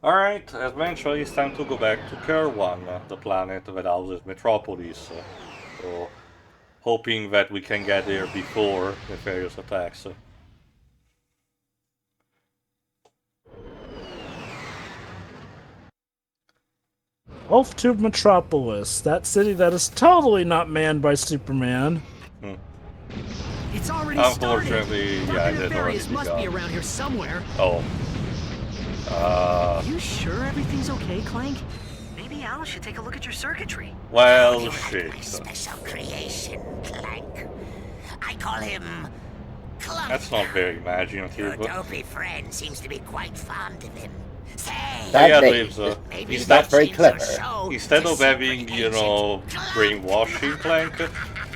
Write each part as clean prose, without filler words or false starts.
Alright, as mentioned, it's time to go back to Kerwan, the planet that houses Metropolis. So, hoping that we can get there before Nefarious attacks. Off to Metropolis, that city that is totally not manned by Superman. Hmm. It's already Unfortunately, started. yeah, Dr. it has already Nefarious must be begun. around here somewhere. Oh. You sure everything's okay, Clank? Maybe Al should take a look at your circuitry. Well, shit. My special creation, Clank. I call him Clank. That's not very Your imaginative, but... dopey friend seems to be quite fond of him. Say, Yeah, Sadly, Lives, maybe he's instead, not very clever. instead of having, you know, brainwashing Clank,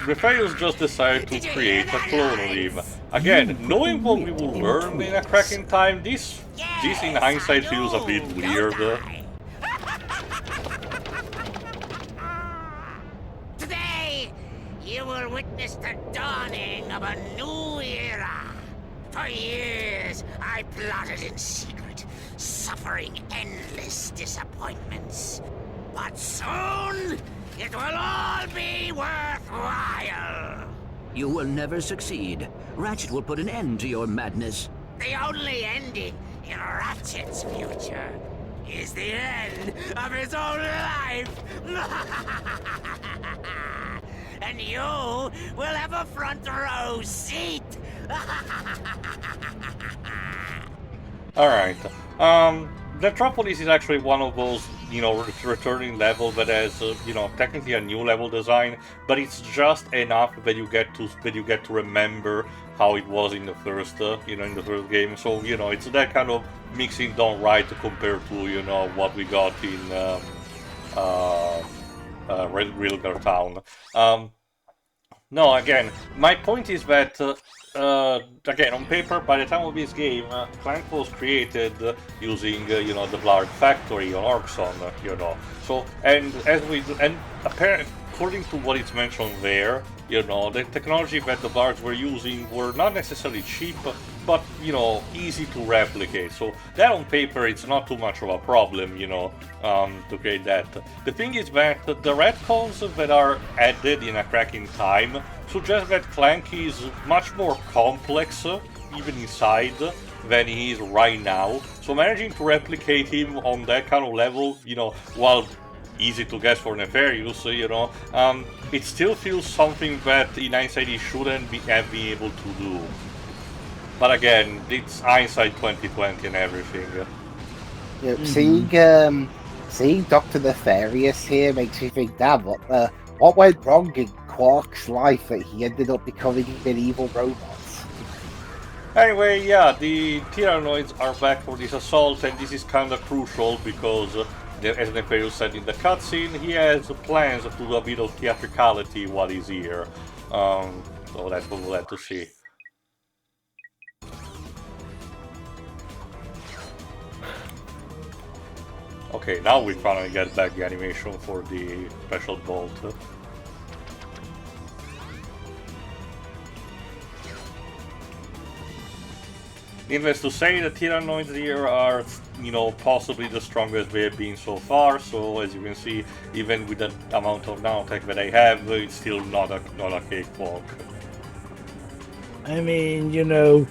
Nefarious just decided to create a clone of him. Again, knowing what we will learn in a cracking time, this in hindsight feels a bit weird. Today, you will witness the dawning of a new era. For years, I plotted in secret, suffering endless disappointments. But soon, it will all be worthwhile. You will never succeed. Ratchet will put an end to your madness. The only ending in Ratchet's future is the end of his own life. And you will have a front row seat. Alright, Metropolis is actually one of those, you know, returning levels that has, you know, technically a new level design, but it's just enough that you get to remember how it was in the first, you know, in the first game. So, you know, it's that kind of mixing done right compared to, you know, what we got in Rilgar Town. No, again, my point is that, again, on paper, by the time of this game, Clank was created using, you know, the Blarg factory on Orkson, you know. So, and apparently, according to what it's mentioned there, you know, the technology that the Blargs were using were not necessarily cheap, but, you know, easy to replicate. So that on paper, it's not too much of a problem, you know, to create that. The thing is that the retcons that are added in a cracking time suggest that Clank is much more complex, even inside, than he is right now. So managing to replicate him on that kind of level, you know, while easy to guess for Nefarious, you know, it still feels something that in hindsight he shouldn't have been able to do. But again, it's hindsight 2020 and everything. You know, seeing Dr. Nefarious here makes me think, damn, what went wrong in Qwark's life that he ended up becoming medieval robots? Anyway, yeah, the Thyrranoids are back for this assault, and this is kinda crucial because, as Nefarious said in the cutscene, he has plans to do a bit of theatricality while he's here. So that's what we'll have to see. Okay, now we finally get back the animation for the special bolt. Needless to say, the Thyrranoids here are, you know, possibly the strongest they have been so far, so as you can see, even with the amount of nanotech that I have, it's still not a cakewalk. I mean, you know,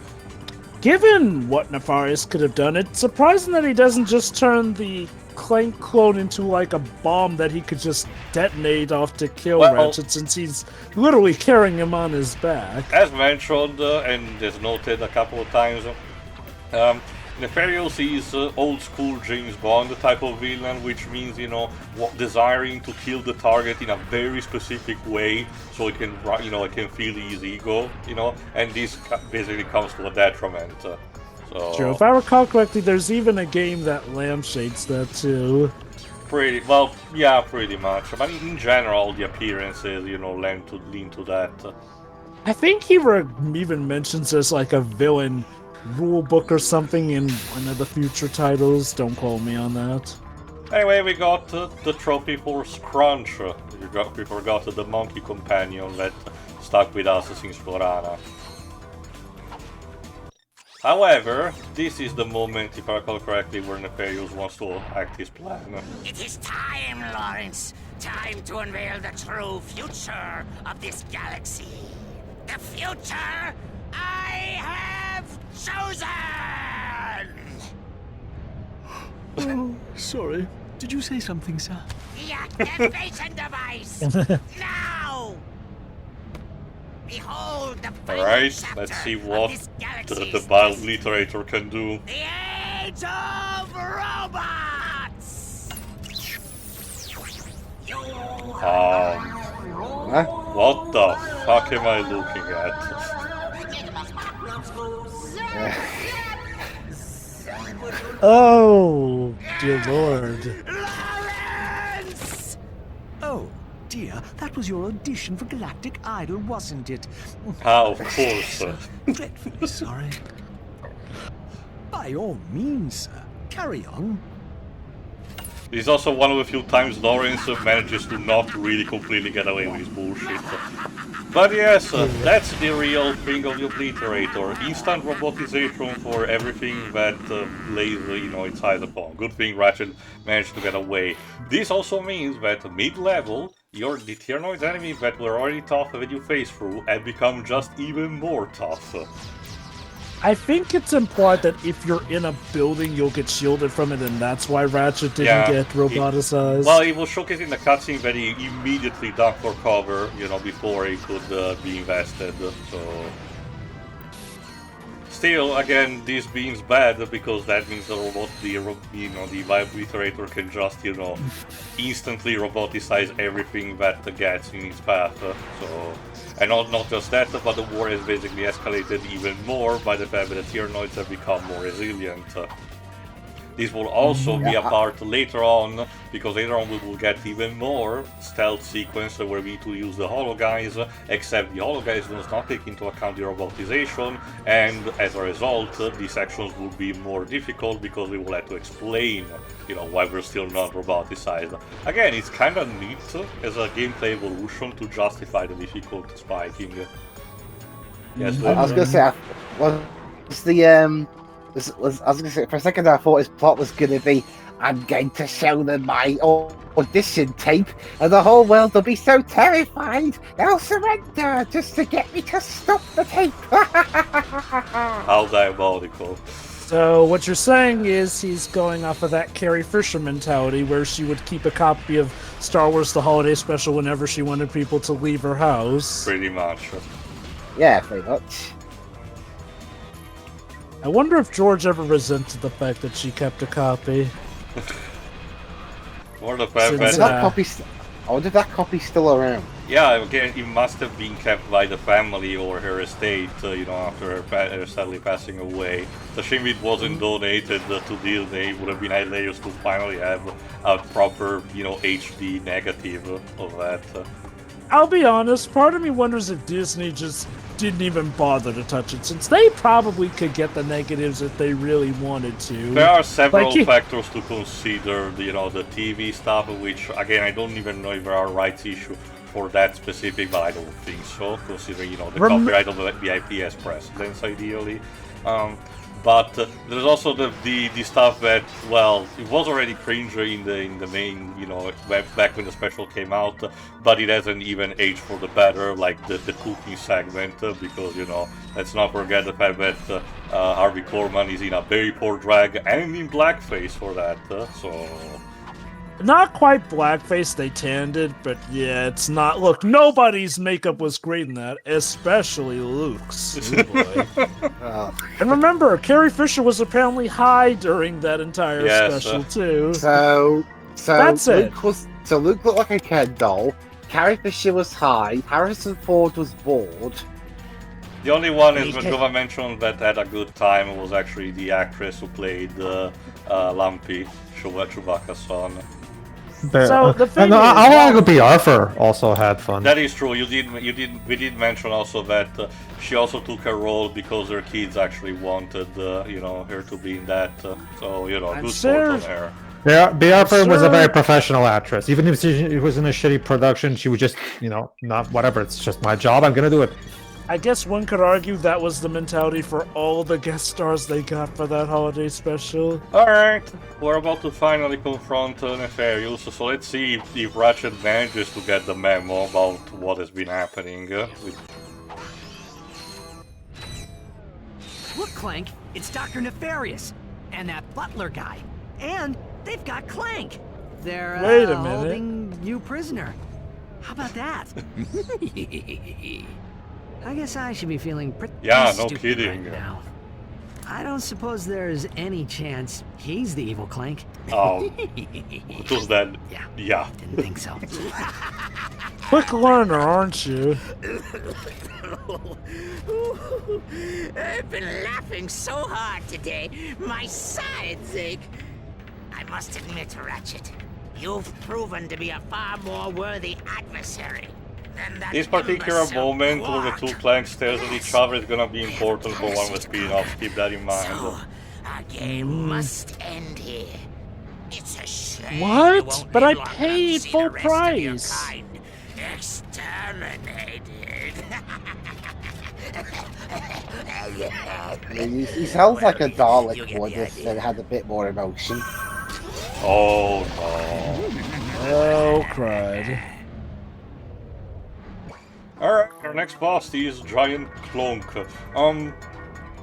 given what Nefarious could have done, it's surprising that he doesn't just turn the Clank clone into like a bomb that he could just detonate off to kill Ratchet, since he's literally carrying him on his back. As mentioned, and as noted a couple of times, Nefarious is old school James Bond type of villain, which means, you know, desiring to kill the target in a very specific way so it can, you know, it can feel his ego, you know, and this basically comes to a detriment. So, true. If I recall correctly, there's even a game that lampshades that too. Pretty well, yeah, pretty much. But in general, the appearances, you know, lean to that. I think he even mentions there's like a villain rule book or something in one of the future titles. Don't quote me on that. Anyway, we got the trophy for Scrunch. We forgot the monkey companion that stuck with us since Florana. However, this is the moment, if I recall correctly, where Nefarious wants to act his plan. It is time, Lawrence. Time to unveil the true future of this galaxy. The future I have chosen! Oh, sorry. Did you say something, sir? The activation device! Now! Behold the final Alright, chapter let's see of what this the galaxy's Biobliterator can do. The Age of Robots! You Huh? What the fuck am I looking at? Oh, dear lord. Lawrence! Oh, dear. That was your audition for Galactic Idol, wasn't it? Of course. Dreadfully sorry. By all means, sir. Carry on. This is also one of the few times Lawrence manages to not really completely get away with his bullshit. But yes, that's the real thing of the Obliterator. Instant robotization for everything that lays, its eyes upon. Good thing Ratchet managed to get away. This also means that mid-level, the Thyrranoids enemies that were already tough that you face through have become just even more tough. I think it's implied that if you're in a building, you'll get shielded from it, and that's why Ratchet didn't get roboticized. Well, he was showcased in the cutscene that he immediately ducked for cover, before he could be invested, so... Still, again, this being bad because that means the Biobliterator can just, instantly roboticize everything that gets in its path. So, and not just that, but the war has basically escalated even more by the fact that the Thyrranoids have become more resilient. This will also be a part later on, because later on we will get even more stealth sequence where we need to use the holo-guys, except the holo-guys does not take into account the robotization, and as a result, these sections will be more difficult because we will have to explain, why we're still not roboticized. Again, it's kind of neat as a gameplay evolution to justify the difficulty spiking. Yes, I was gonna say, I was gonna say, for a second I thought his plot was gonna be, I'm going to show them my audition tape, and the whole world will be so terrified they'll surrender just to get me to stop the tape. How diabolical. So what you're saying is he's going off of that Carrie Fisher mentality, where she would keep a copy of Star Wars The Holiday Special whenever she wanted people to leave her house. Pretty much. Yeah, pretty much. I wonder if George ever resented the fact that she kept a copy. Or the fact Since, that... I wonder if that copy's still around. Yeah, again, it must have been kept by the family or her estate, after her sadly passing away. The shame it wasn't donated to Disney. It would have been hilarious to finally have a proper, HD negative of that. I'll be honest, part of me wonders if Disney just didn't even bother to touch it, since they probably could get the negatives if they really wanted to. There are several factors to consider, the TV stuff, which, again, I don't even know if there are rights issues for that specific, but I don't think so, considering, the copyright of the IP has precedence, ideally. But there's also the stuff that, well, it was already cringe in the main, back when the special came out, but it hasn't even aged for the better, like the cooking segment, because, let's not forget the fact that Harvey Korman is in a very poor drag and in blackface for that, so... Not quite blackface, they tanned it, but yeah, it's not. Look, nobody's makeup was great in that, especially Luke's. Oh boy. And remember, Carrie Fisher was apparently high during that entire special too. So that's Luke it. Luke looked like a Ken doll. Carrie Fisher was high. Harrison Ford was bored. The only one is when Gova mentioned that had a good time was actually the actress who played Lumpy, Chewbacca's son. So the thing is, I think Arthur also had fun. That is true. We did mention also that she also took her role because her kids actually wanted, her to be in that. So good sport on her. Arthur was a very professional actress. Even if she was in a shitty production, she would just, not whatever. It's just my job. I'm gonna do it. I guess one could argue that was the mentality for all the guest stars they got for that holiday special. Alright, we're about to finally confront Nefarious, so let's see if Ratchet manages to get the memo about what has been happening. Look, Clank, it's Dr. Nefarious and that butler guy. And they've got Clank. They're Wait a minute. holding you prisoner. How about that? I guess I should be feeling pretty Yeah, no stupid kidding. right now. I don't suppose there's any chance he's the evil Clank. Oh, who's that? Yeah. Yeah. Didn't think so. Quick learner, aren't you? I've been laughing so hard today, my sides ache. I must admit, Ratchet, you've proven to be a far more worthy adversary than that This particular imbecile moment where the Qwark. two Clanks stares at each other is gonna be important for one of the spin-offs, keep that in mind. So, our game must end here. It's a shame What? you won't But I live long enough to paid see full the rest of your price. kind exterminated. I mean, he sounds like a You Dalek get would the if idea. it had a bit more emotion. Oh no. Oh, cried. Alright, our next boss is Giant Clunk.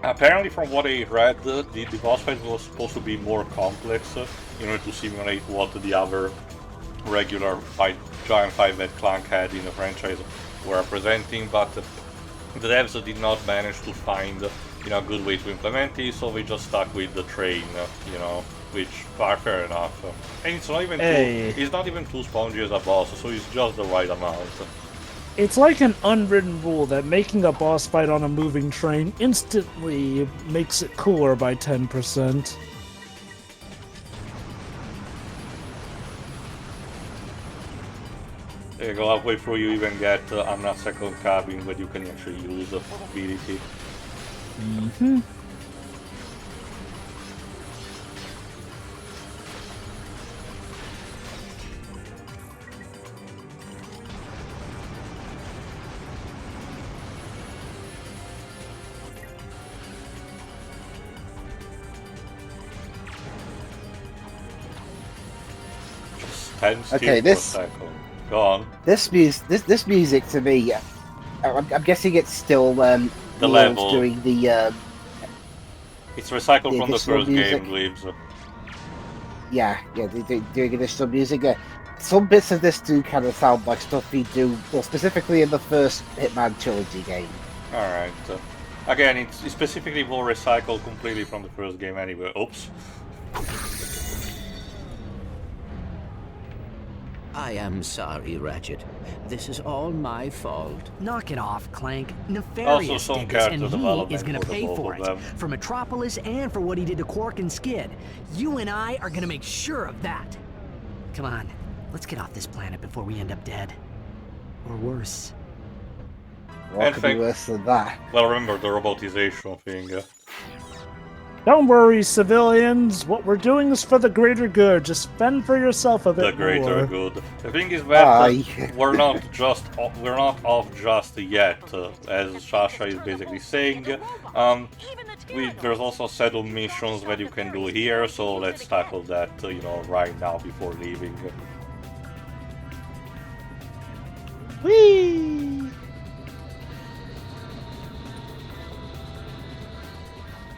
Apparently from what I read, the boss fight was supposed to be more complex in order to simulate what the other regular giant 5-head Clank had in the franchise were presenting, but the devs did not manage to find a good way to implement it, so they just stuck with the train, which fair enough. And it's not even it's not even too spongy as a boss, so it's just the right amount. It's like an unwritten rule that making a boss fight on a moving train instantly makes it cooler by 10%. There you go, halfway through you even get I'm not second cabin, but you can actually use the ability. Mm-hmm. Just stand still Okay, for this- a second. Go on. This music to me, I'm guessing it's still The Neil's level. doing the It's recycled The from the additional first music. game, Leaves. they're doing additional music. Some bits of this do kind of sound like stuff we do, well, specifically in the first Hitman trilogy game. Alright. Again, it's specifically more recycled completely from the first game anyway. Oops. I am sorry, Ratchet. This is all my fault. Knock it off, Clank. Nefarious Also, some did this, and character he development is gonna for the pay both for of it. them. For Metropolis and for what he did to Qwark and Skid. You and I are gonna make sure of that. Come on, let's get off this planet before we end up dead. Or worse. What And could be think- worse than that? Well, remember the robotization thing. Don't worry, civilians. What we're doing is for the greater good. Just fend for yourself a bit The greater more. good. The thing is that Aye. we're not off just yet, as Sasha is basically saying. There's also a set of missions that you can do here, so let's tackle that, right now before leaving. Whee!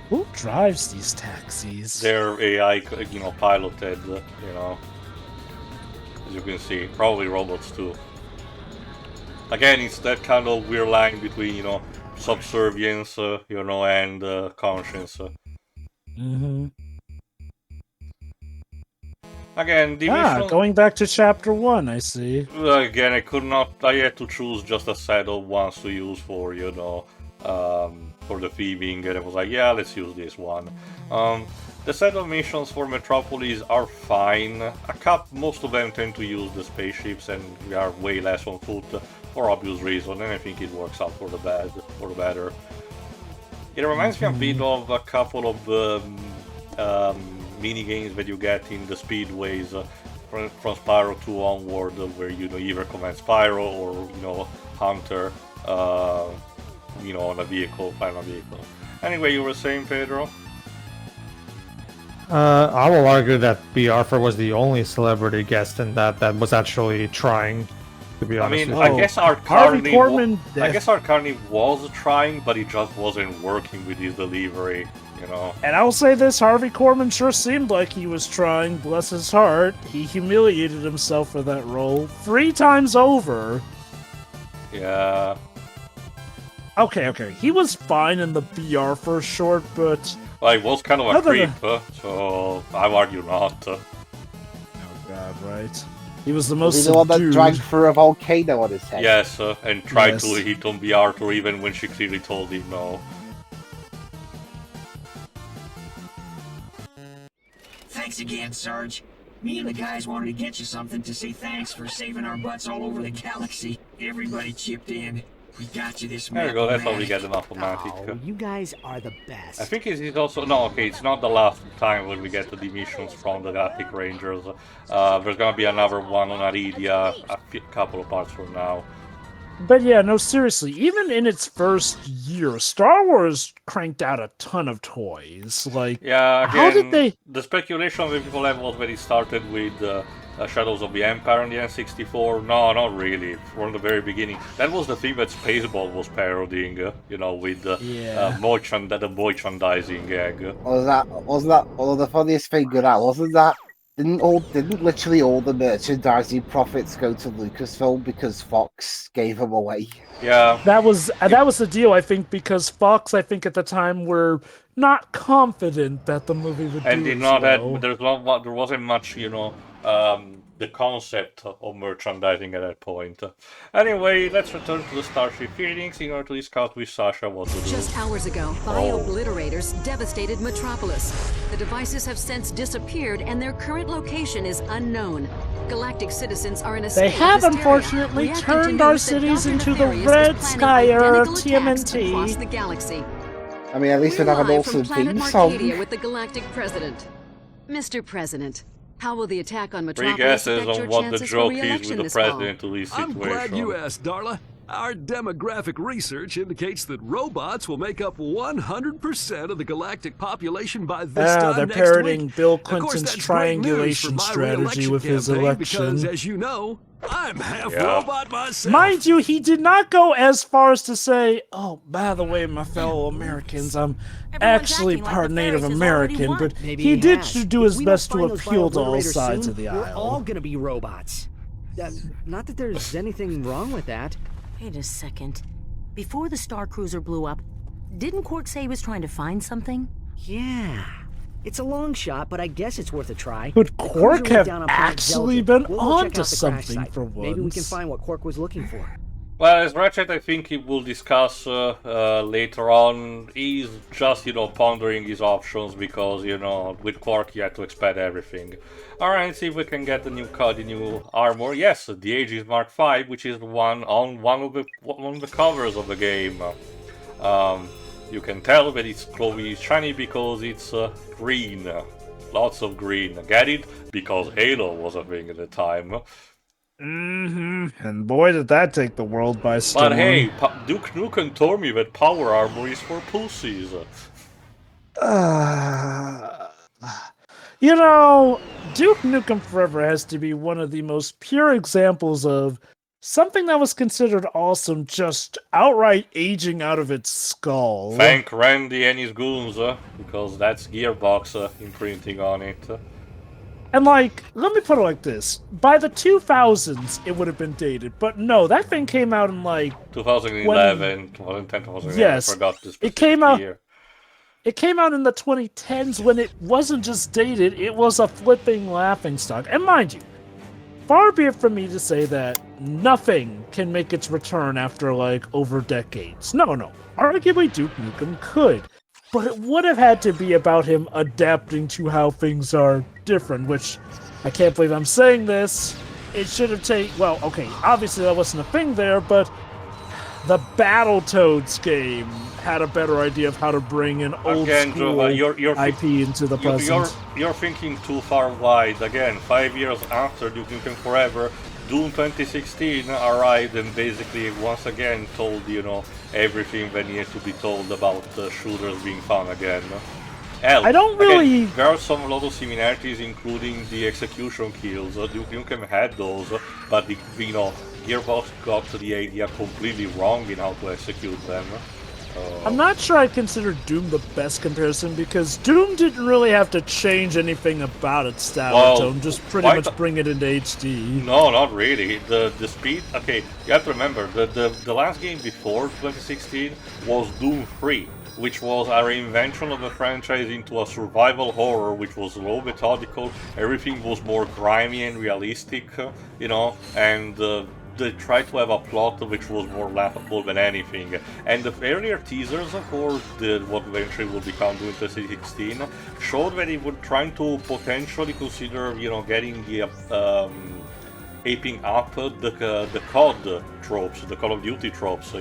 Who drives these taxis? They're AI, piloted, as you can see. Probably robots too. Again, it's that kind of weird line between, subservience, and conscience. Mm-hmm. Again, the mission... Going back to chapter 1, I see. Again, I had to choose just a set of ones to use for, for the thieving, and I was like, yeah, let's use this one. The set of missions for Metropolis are fine. Most of them tend to use the spaceships, and we are way less on foot for obvious reason, and I think it works out for the better. It reminds me a bit of a couple of mini games that you get in the speedways from Spyro 2 onward, where you either command Spyro or Hunter. you know, on a vehicle, flying on a vehicle. Anyway, you were saying, Pedro? I will argue that B. Arthur was the only celebrity guest in that was actually trying. To be honest, I mean, with you. I guess Art Harvey Carney. Korman, I guess Art Carney was trying, but he just wasn't working with his delivery. You know. And I'll say this, Harvey Korman sure seemed like he was trying, bless his heart. He humiliated himself for that role 3 times over. Yeah. Okay. He was fine in the BR for short, but... Well, he was kind of a creep, so I would argue not. Oh god, right. He was the most Was he the one that subdued. dragged through a volcano on his head? Yes, and tried Yes. to hit on B. Arthur even when she clearly told him no. Thanks again, Sarge. Me and the guys wanted to get you something to say thanks for saving our butts all over the galaxy. Everybody chipped in. We got you this There we go, that's how we Map-O-Matic. get an automatic. Oh, you guys are the best. I think it's also... No, okay, it's not the last time when we get the missions from the Galactic Rangers. There's gonna be another one on Aridia a couple of parts from now. But yeah, no, seriously, even in its first year, Star Wars cranked out a ton of toys. Like, Yeah, again, how did they... the speculation that people have was when it started with Shadows of the Empire on the N64. No, not really. From the very beginning. That was the thing that Spaceball was parodying, you know, with the merchandising gag. Wasn't that well, the funniest thing of that wasn't that didn't literally all the merchandising profits go to Lucasfilm because Fox gave them away? Yeah. That was the deal, I think, because Fox, I think at the time, were not confident that the movie would And do did as not well. have, there wasn't much, you know, the concept of merchandising at that point. Anyway, let's return to the Starship Phoenix in order to discuss with Sasha what to do. Just hours ago, Biobliterators devastated Metropolis. The devices have since disappeared, and their current location is unknown. Galactic citizens are in a They state have of hysteria, unfortunately reacting turned to our news that cities Dr. into the Nefarious red is planning sky era of identical attacks across the TMNT. galaxy. I mean, at least we We're have an live from awesome planet theme song. Marcadia with the Galactic President. Mr. President, how will the attack on Three Metropolis guesses affect your on what the chances for joke is re-election with the this fall? president to this I'm situation. glad you asked, Darla. Our demographic research indicates that robots will make up 100% of the galactic population by this time They're next parodying week. Bill Of course, Clinton's that's great news for triangulation my strategy re-election with his campaign election. Because, as you know, I'm half Yeah. robot myself. Mind you, he did not go as far as to say, "Oh, by the way, my fellow Americans, I'm actually acting like part the Native Ferris has already American," won. but Maybe he did has. do If his we don't best to find those appeal to all Biobliterators sides soon, of the We're all aisle. gonna be robots. Not that there's anything wrong with that. Wait a second. Before the Star Cruiser blew up, didn't Qwark say he was trying to find something? Yeah. It's a long shot, but I guess it's worth a try. Could The cruiser Qwark went have down on Planet actually Delta. been We'll go check onto out the crash something site. for Maybe we can once? find what Qwark was looking for. Well, as Ratchet, I think he will discuss later on. He's just, you know, pondering his options because, you know, with Qwark you have to expect everything. Alright, see if we can get the new armor. Yes, the Aegis Mark V, which is one of the covers of the game. You can tell that it's glowy shiny because it's green. Lots of green. Get it? Because Halo was a thing at the time. And boy, did that take the world by storm. But hey, Duke Nukem told me that power armor is for pussies. You know, Duke Nukem Forever has to be one of the most pure examples of something that was considered awesome just outright aging out of its skull. Thank Randy and his goons, because that's Gearbox imprinting on it. And like, let me put it like this. By the 2000s, it would have been dated. But no, that thing came out in like... 2011, 2010, 2011, Yes, I forgot this it came out. year. It came out in the 2010s when it wasn't just dated, it was a flipping laughingstock. And mind you, far be it from me to say that nothing can make its return after like over decades. No. Arguably Duke Nukem could. But it would have had to be about him adapting to how things are different, which I can't believe I'm saying this. It should have taken, well, okay, obviously that wasn't a thing there, but the Battletoads game had a better idea of how to bring an old school IP into the present. You're thinking too far wide. Again, 5 years after Duke Nukem Forever, Doom 2016 arrived and basically once again told, you know, everything that needs to be told about shooters being fun again. Hell, I don't really. Again, there are a lot of similarities, including the execution kills. Duke Nukem had those, but Gearbox got the idea completely wrong in how to execute them. I'm not sure I'd consider Doom the best comparison because Doom didn't really have to change anything about its style tone, just pretty much bring it into HD. No, not really. The speed. Okay, you have to remember the last game before 2016 was Doom 3, which was a reinvention of the franchise into a survival horror, which was low methodical. Everything was more grimy and realistic, and they tried to have a plot which was more laughable than anything. And the earlier teasers for what eventually would become Doom 2016 showed that they were trying to potentially consider, getting the aping up the COD tropes, the Call of Duty tropes,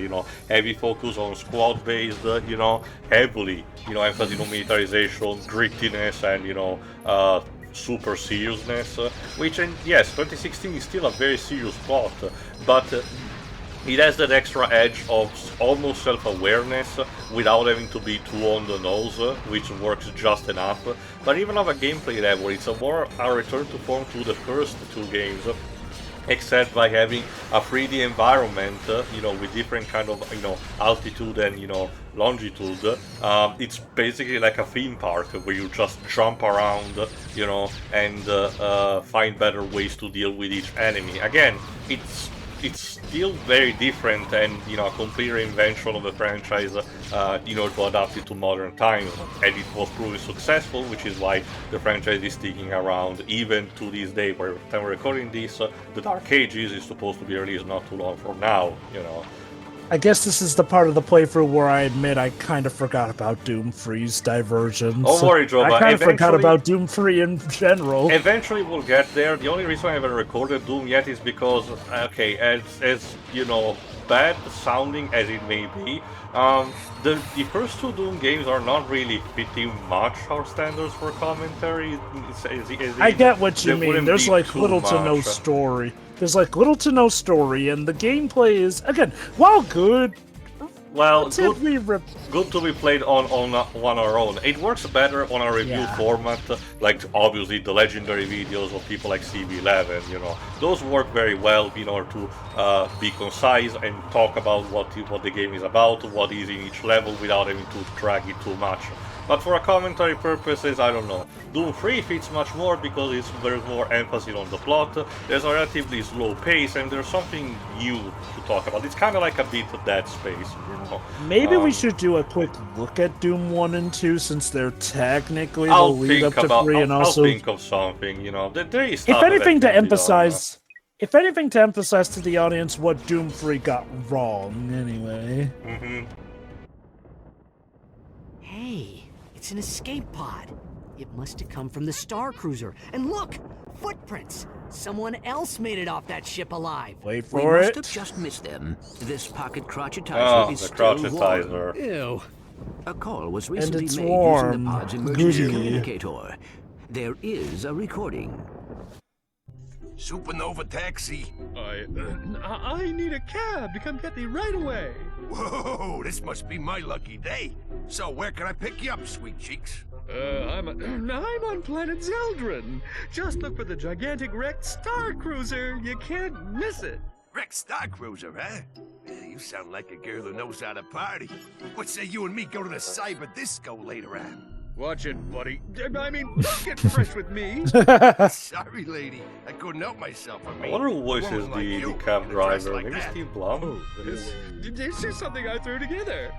heavy focus on squad-based, heavily, emphasis on militarization, grittiness, and, super seriousness, which, and yes, 2016 is still a very serious plot, but it has that extra edge of almost self-awareness without having to be too on the nose, which works just enough. But even on a gameplay level, it's a return to form to the first two games, except by having a 3D environment, with different kind of, altitude and, longitude. It's basically like a theme park where you just jump around, and find better ways to deal with each enemy. Again, it's still very different and, a complete reinvention of the franchise, to adapt it to modern times. And it was proving successful, which is why the franchise is sticking around even to this day. By the time we're recording this, the Dark Ages is supposed to be released not too long from now, I guess this is the part of the playthrough where I admit I kind of forgot about Doom 3's divergence. Don't worry, Joe, I kind of forgot about Doom 3 in general. Eventually we'll get there. The only reason I haven't recorded Doom yet is because, okay, as bad sounding as it may be, the first two Doom games are not really fitting much our standards for commentary. I get what you mean. There's like little to no story. There's like little to no story, and the gameplay is, again, while good, good to be played on our own. It works better on a review format, like obviously the legendary videos of people like CB11, those work very well in order to be concise and talk about what the game is about, what is in each level, without having to drag it too much. But for a commentary purposes, I don't know. Doom 3 fits much more because there's more emphasis on the plot, there's a relatively slow pace, and there's something new to talk about. It's kind of like a bit of Dead Space, Maybe we should do a quick look at Doom 1 and 2 since they're technically the lead up to 3 and also... I'll think of something, there is stuff If anything to emphasize to the audience what Doom 3 got wrong, anyway. Mm-hmm. Hey, it's an escape pod. It must have come from the Star Cruiser. And look! Footprints! Someone else made it off that ship alive. Wait for we it. must have just missed them. This pocket crotchetizer is still warm. Ew. A call was recently made warm. using the pod's emergency communicator. There is a recording. Supernova taxi. I need a cab to come get me right away. Whoa, this must be my lucky day. So where can I pick you up, sweet cheeks? I'm on planet Zeldrin. Just look for the gigantic wrecked Star Cruiser. You can't miss it. Wrecked Star Cruiser, huh? You sound like a girl who knows how to party. What say you and me go to the cyber disco later on? Watch it, buddy. I mean, don't get fresh with me. Sorry, lady. I couldn't help myself. I wonder who voices the cab driver. Maybe Steve Blum? This is something I threw together.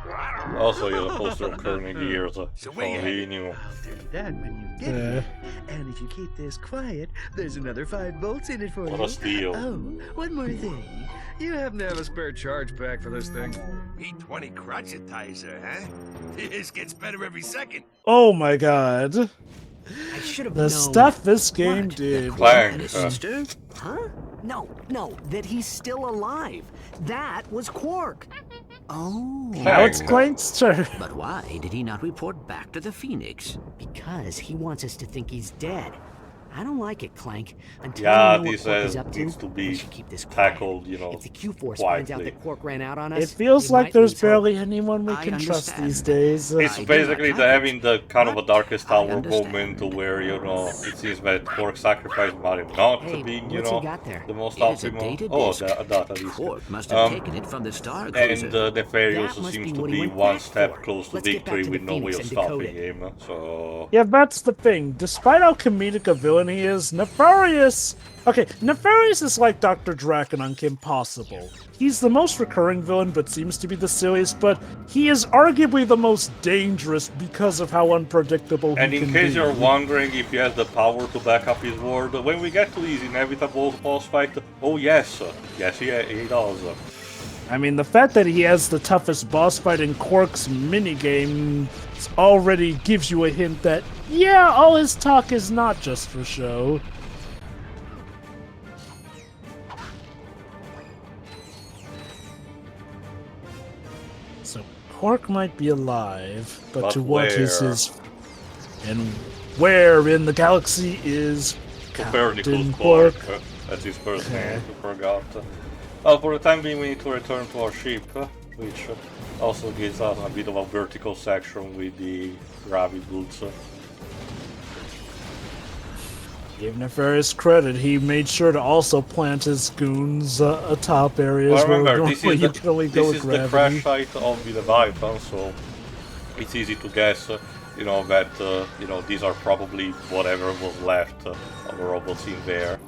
Also, you're supposed to occur in years. So he knew. I'll tell you that when you get it. And if you keep this quiet, there's another 5 volts in it for you. What a steal. Oh, one more thing. You happen to have a spare charge pack for this thing? P20 crotchetizer, huh? This gets better every second. Oh my god. I should have the known. stuff this game did. Clank. Sister? Huh? No, that he's still alive. That was Qwark. Oh. Now it's Clank's turn. But why did he not report back to the Phoenix? Because he wants us to think he's dead. I don't like it, Clank. Until Yeah, we know this what Qwark is up needs to we be should keep this quiet. tackled, you know, If the Q-Force finds out quietly. that Qwark ran out on us, It feels they like might there's lose hope. barely anyone we I can trust understand. these days. It's I do basically not like having it, the kind of a Darkest I Hour understand. moment where, you know, it seems that Qwark sacrificed Mario not Hey, being, you what's he know, got there? the most It is a optimal. data Oh, disk. a data disk. Qwark must have taken it from the Star Cruiser. And Nefarious That must seems be to what he be went one back step for. close to Let's get back victory to the with no way Phoenix of and decode stopping it. him. So Yeah, that's the thing. Despite how comedic a villain he is, Nefarious... Okay, Nefarious is like Dr. Draken on Kim Possible. He's the most recurring villain, but seems to be the silliest, but he is arguably the most dangerous because of how unpredictable And he in can case be. you're wondering if he has the power to back up his word, when we get to his inevitable boss fight, oh yes, yes he does. I mean, the fact that he has the toughest boss fight in Qwark's minigame already gives you a hint that, yeah, all his talk is not just for show. So Qwark might be alive, but to what is where? his... And where in the galaxy is Copernicus Captain Qwark. Qwark? That's his first name, Okay. I forgot. Well, for the time being we need to return to our ship, which also gives us a bit of a vertical section with the gravity boots. Give Nefarious credit, he made sure to also plant his goons atop areas Well, where remember, this normally is you the, can only go with this is the crash gravity. site of the Leviathan, so it's easy to guess, you know, that, you know, these are probably whatever was left of the robots in there.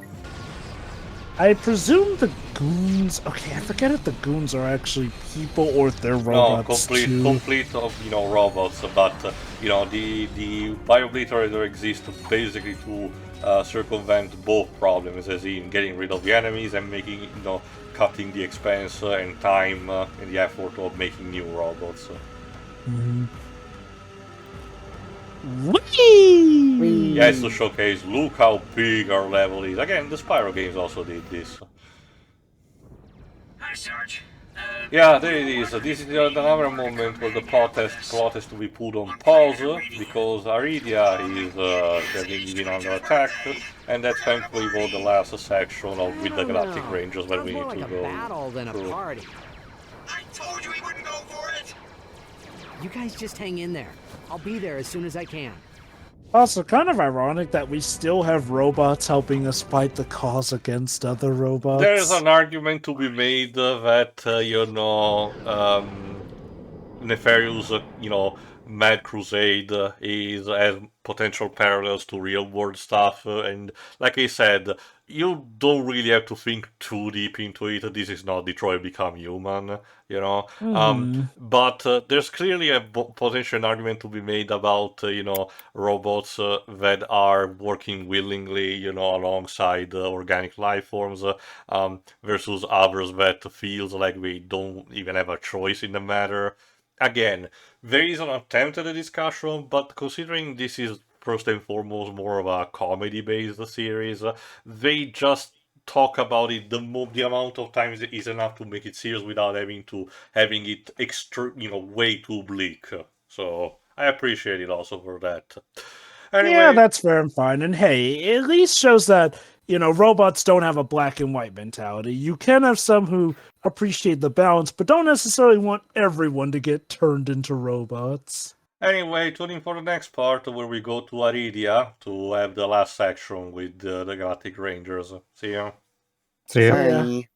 I presume the goons... Okay, I forget if the goons are actually people or if they're robots No, too. complete of, you know, robots, but, you know, the Biobliterator exists basically to circumvent both problems, as in getting rid of the enemies and making, you know, cutting the expense and time and the effort of making new robots. Mm-hmm. Whee! Yeah, it's to showcase, look how big our level is. Again, the Spyro games also did this. Hi, Sarge. Yeah, there it is. This is another moment where the plot has to be put on pause because Aridia is being under attack, and that's thankfully what the last section of with the Galactic Rangers where we need to go. Battle than a party. I told you he wouldn't go for it. You guys just hang in there. I'll be there as soon as I can. Also, kind of ironic that we still have robots helping us fight the cause against other robots. There is an argument to be made that, you know, Nefarious, you know, Mad Crusade has potential parallels to real-world stuff, and like I said, you don't really have to think too deep into it. This is not Detroit Become Human, you know. But there's clearly a potential argument to be made about, you know, robots that are working willingly, you know, alongside organic life forms versus others that feels like we don't even have a choice in the matter. Again, there is an attempt at a discussion, but considering this is first and foremost more of a comedy-based series, they just talk about it the amount of times is enough to make it serious without having it extra, you know, way too bleak. So I appreciate it also for that. Anyway, yeah, that's fair and fine. And hey, it at least shows that, you know, robots don't have a black and white mentality. You can have some who appreciate the balance, but don't necessarily want everyone to get turned into robots. Anyway, tune in for the next part where we go to Aridia to have the last section with the Galactic Rangers. See ya. See ya. Bye.